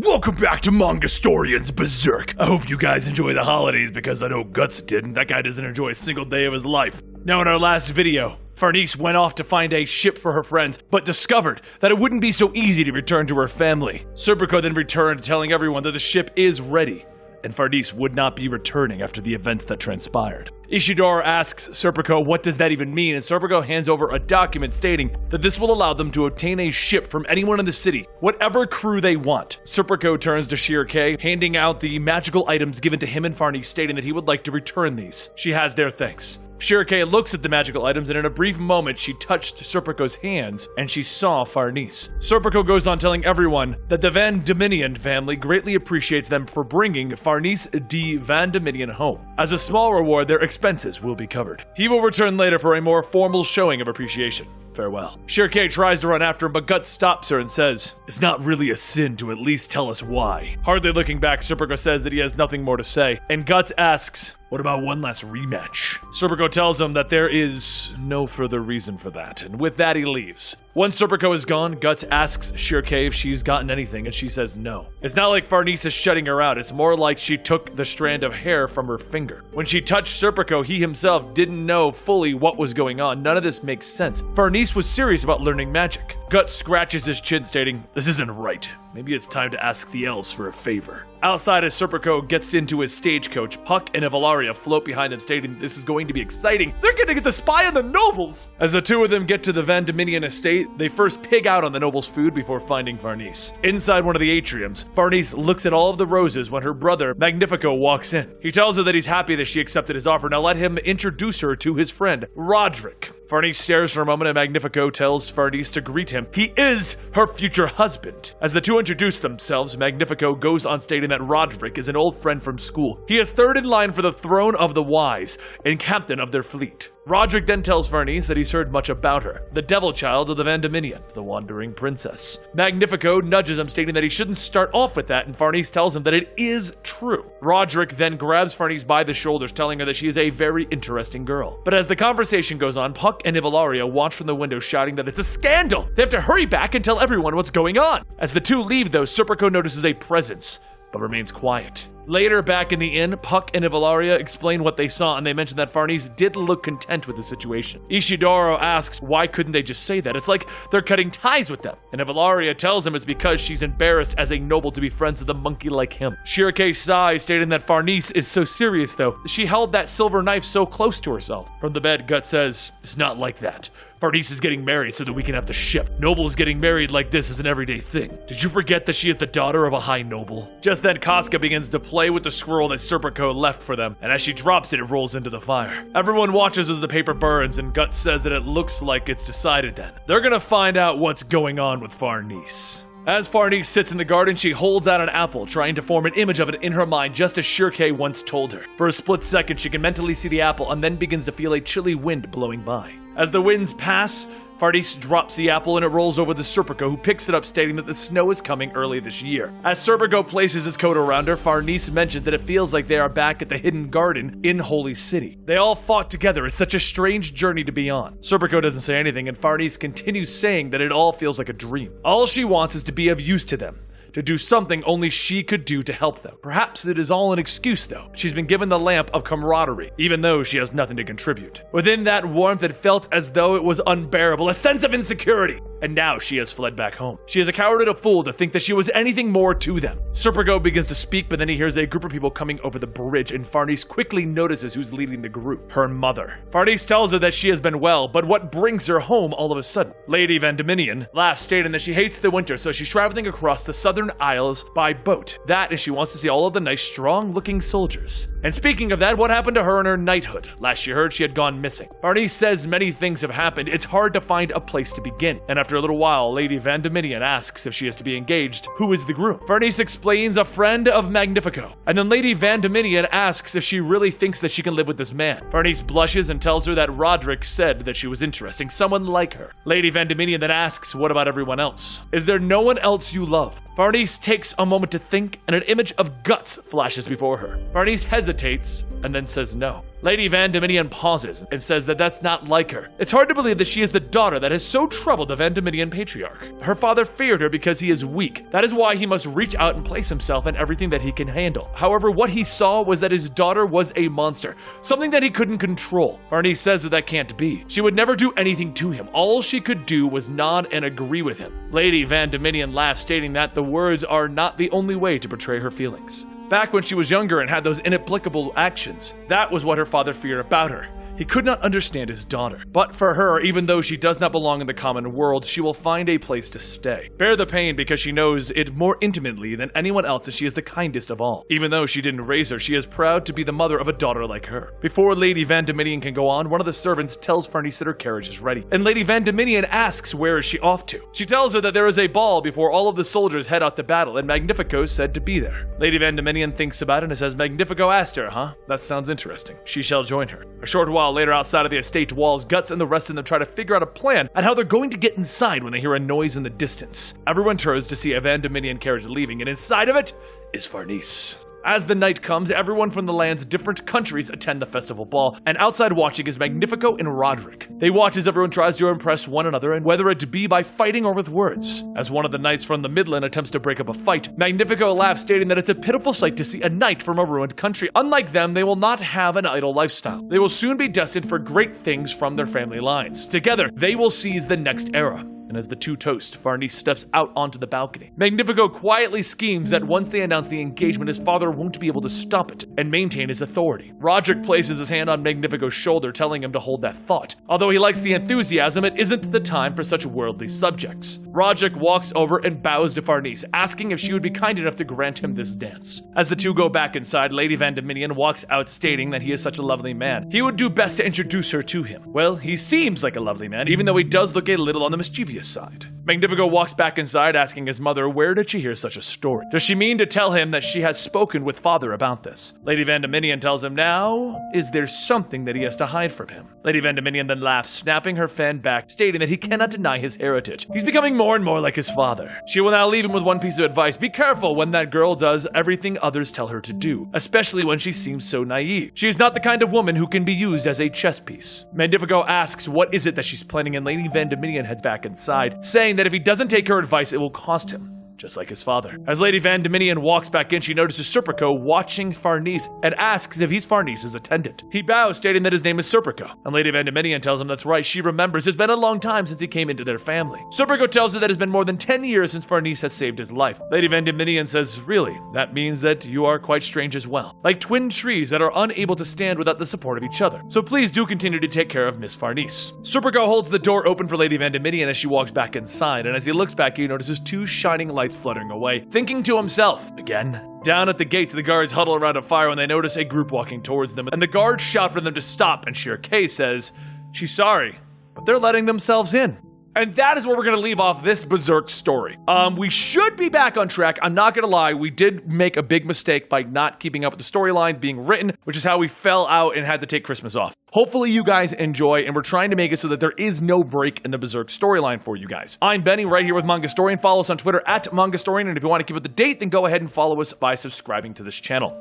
Welcome back to Mangastorian's Berserk. I hope you guys enjoy the holidays because I know Guts didn't. That guy doesn't enjoy a single day of his life. Now in our last video, Farnese went off to find a ship for her friends, but discovered that it wouldn't be so easy to return to her family. Serpico then returned, telling everyone that the ship is ready, and Farnese would not be returning after the events that transpired. Ishidori asks Serpico what does that even mean, and Serpico hands over a document stating that this will allow them to obtain a ship from anyone in the city, whatever crew they want. Serpico turns to Shirake, handing out the magical items given to him and Farnese, stating that he would like to return these. She has their thanks. Shirake looks at the magical items, and in a brief moment, she touched Serpico's hands, and she saw Farnese. Serpico goes on telling everyone that the Van Dominion family greatly appreciates them for bringing Farnese de Van Dominion home. As a small reward, their expenses will be covered. He will return later for a more formal showing of appreciation. Farewell. Shirake tries to run after him, but Guts stops her and says, "It's not really a sin to at least tell us why." Hardly looking back, Serpico says that he has nothing more to say, and Guts asks, "What about one last rematch?" Serpico tells him that there is no further reason for that, and with that he leaves. Once Serpico is gone, Guts asks Shirake if she's gotten anything, and she says no. It's not like Farnese is shutting her out, it's more like she took the strand of hair from her finger. When she touched Serpico, he himself didn't know fully what was going on. None of this makes sense. Farnese was serious about learning magic. Guts scratches his chin, stating, "This isn't right. Maybe it's time to ask the elves for a favor." Outside, as Serpico gets into his stagecoach, Puck and Evalaria float behind him, stating this is going to be exciting. They're gonna get to spy on the nobles! As the two of them get to the Van Dominion estate, they first pig out on the nobles' food before finding Farnese. Inside one of the atriums, Farnese looks at all of the roses when her brother, Magnifico, walks in. He tells her that he's happy that she accepted his offer. Now let him introduce her to his friend, Roderick. Farnese stares for a moment, and Magnifico tells Farnese to greet him. He is her future husband. As the two introduce themselves, Magnifico goes on stating that Roderick is an old friend from school. He is third in line for the throne of the wise and captain of their fleet. Roderick then tells Farnese that he's heard much about her, the devil child of the Van Dominion, the wandering princess. Magnifico nudges him, stating that he shouldn't start off with that, and Farnese tells him that it is true. Roderick then grabs Farnese by the shoulders, telling her that she is a very interesting girl. But as the conversation goes on, Puck and Evalaria watch from the window, shouting that it's a scandal. They have to hurry back and tell everyone what's going on. As the two leave, though, Serpico notices a presence, but remains quiet. Later, back in the inn, Puck and Evalaria explain what they saw, and they mention that Farnese did look content with the situation. Ishidori asks why couldn't they just say that? It's like they're cutting ties with them. And Evalaria tells him it's because she's embarrassed as a noble to be friends with a monkey like him. Shirake sighs, stating that Farnese is so serious, though. She held that silver knife so close to herself. From the bed, Guts says, "It's not like that. Farnese is getting married so that we can have the ship. Nobles getting married like this is an everyday thing. Did you forget that she is the daughter of a high noble?" Just then, Casca begins to play with the scroll that Serpico left for them, and as she drops it, it rolls into the fire. Everyone watches as the paper burns, and Guts says that it looks like it's decided then. They're gonna find out what's going on with Farnese. As Farnese sits in the garden, she holds out an apple, trying to form an image of it in her mind, just as Shirake once told her. For a split second, she can mentally see the apple, and then begins to feel a chilly wind blowing by. As the winds pass, Farnese drops the apple and it rolls over the Serpico, who picks it up, stating that the snow is coming early this year. As Serpico places his coat around her, Farnese mentions that it feels like they are back at the Hidden Garden in Holy City. They all fought together. It's such a strange journey to be on. Serpico doesn't say anything, and Farnese continues saying that it all feels like a dream. All she wants is to be of use to them, to do something only she could do to help them. Perhaps it is all an excuse, though. She's been given the lamp of camaraderie, even though she has nothing to contribute. Within that warmth, it felt as though it was unbearable, a sense of insecurity. And now she has fled back home. She is a coward and a fool to think that she was anything more to them. Serpico begins to speak, but then he hears a group of people coming over the bridge, and Farnese quickly notices who's leading the group. Her mother. Farnese tells her that she has been well, but what brings her home all of a sudden? Lady Van Dominion laughs, stating that she hates the winter, so she's traveling across the southern isles by boat. That is, she wants to see all of the nice, strong-looking soldiers. And speaking of that, what happened to her and her knighthood? Last she heard, she had gone missing. Farnese says many things have happened. It's hard to find a place to begin. And after a little while, Lady Van Dominion asks if she is to be engaged. Who is the groom? Farnese explains a friend of Magnifico. And then Lady Van Dominion asks if she really thinks that she can live with this man. Farnese blushes and tells her that Roderick said that she was interesting, someone like her. Lady Van Dominion then asks, what about everyone else? Is there no one else you love? Farnese takes a moment to think, and an image of Guts flashes before her. Farnese hesitates and then says no. Lady Van Dominion pauses and says that that's not like her. It's hard to believe that she is the daughter that has so troubled the Van Dominion patriarch. Her father feared her because he is weak. That is why he must reach out and place himself in everything that he can handle. However, what he saw was that his daughter was a monster, something that he couldn't control. Farnese says that that can't be. She would never do anything to him. All she could do was nod and agree with him. Lady Van Dominion laughs, stating that the words are not the only way to portray her feelings. Back when she was younger and had those inexplicable actions, that was what her father feared about her. He could not understand his daughter. But for her, even though she does not belong in the common world, she will find a place to stay. Bear the pain because she knows it more intimately than anyone else, and she is the kindest of all. Even though she didn't raise her, she is proud to be the mother of a daughter like her. Before Lady Van Dominion can go on, one of the servants tells Farnese that her carriage is ready. And Lady Van Dominion asks where is she off to. She tells her that there is a ball before all of the soldiers head out to battle, and Magnifico is said to be there. Lady Van Dominion thinks about it and says, Magnifico asked her, huh? That sounds interesting. She shall join her. A short while later, outside of the estate walls, Guts and the rest of them try to figure out a plan on how they're going to get inside when they hear a noise in the distance. Everyone turns to see a Van Dominion carriage leaving, and inside of it is Farnese. As the night comes, everyone from the land's different countries attend the festival ball, and outside watching is Magnifico and Roderick. They watch as everyone tries to impress one another, and whether it be by fighting or with words. As one of the knights from the Midland attempts to break up a fight, Magnifico laughs, stating that it's a pitiful sight to see a knight from a ruined country. Unlike them, they will not have an idle lifestyle. They will soon be destined for great things from their family lines. Together, they will seize the next era. And as the two toast, Farnese steps out onto the balcony. Magnifico quietly schemes that once they announce the engagement, his father won't be able to stop it and maintain his authority. Roderick places his hand on Magnifico's shoulder, telling him to hold that thought. Although he likes the enthusiasm, it isn't the time for such worldly subjects. Roderick walks over and bows to Farnese, asking if she would be kind enough to grant him this dance. As the two go back inside, Lady Van Dominion walks out, stating that he is such a lovely man. He would do best to introduce her to him. Well, he seems like a lovely man, even though he does look a little on the mischievous side. Magnifico walks back inside, asking his mother where did she hear such a story. Does she mean to tell him that she has spoken with father about this? Lady Van Dominion tells him now, is there something that he has to hide from him? Lady Van Dominion then laughs, snapping her fan back, stating that he cannot deny his heritage. He's becoming more and more like his father. She will now leave him with one piece of advice: be careful when that girl does everything others tell her to do, especially when she seems so naive. She is not the kind of woman who can be used as a chess piece. Magnifico asks what is it that she's planning, and Lady Van Dominion heads back inside, saying that if he doesn't take her advice, it will cost him. Just like his father. As Lady Van Dominion walks back in, she notices Serpico watching Farnese and asks if he's Farnese's attendant. He bows, stating that his name is Serpico, and Lady Van Dominion tells him that's right, she remembers it's been a long time since he came into their family. Serpico tells her that it's been more than 10 years since Farnese has saved his life. Lady Van Dominion says, really, that means that you are quite strange as well. Like twin trees that are unable to stand without the support of each other. So please do continue to take care of Miss Farnese. Serpico holds the door open for Lady Van Dominion as she walks back inside, and as he looks back, he notices two shining lights fluttering away, thinking to himself, again. Down at the gates, the guards huddle around a fire when they notice a group walking towards them, and the guards shout for them to stop, and Shirkei says, she's sorry, but they're letting themselves in. And that is where we're going to leave off this Berserk story. We should be back on track. I'm not going to lie, we did make a big mistake by not keeping up with the storyline being written, which is how we fell out and had to take Christmas off. Hopefully you guys enjoy, and we're trying to make it so that there is no break in the Berserk storyline for you guys. I'm Benny, right here with Mangastorian. Follow us on Twitter at Mangastorian, and if you want to keep up to date, then go ahead and follow us by subscribing to this channel.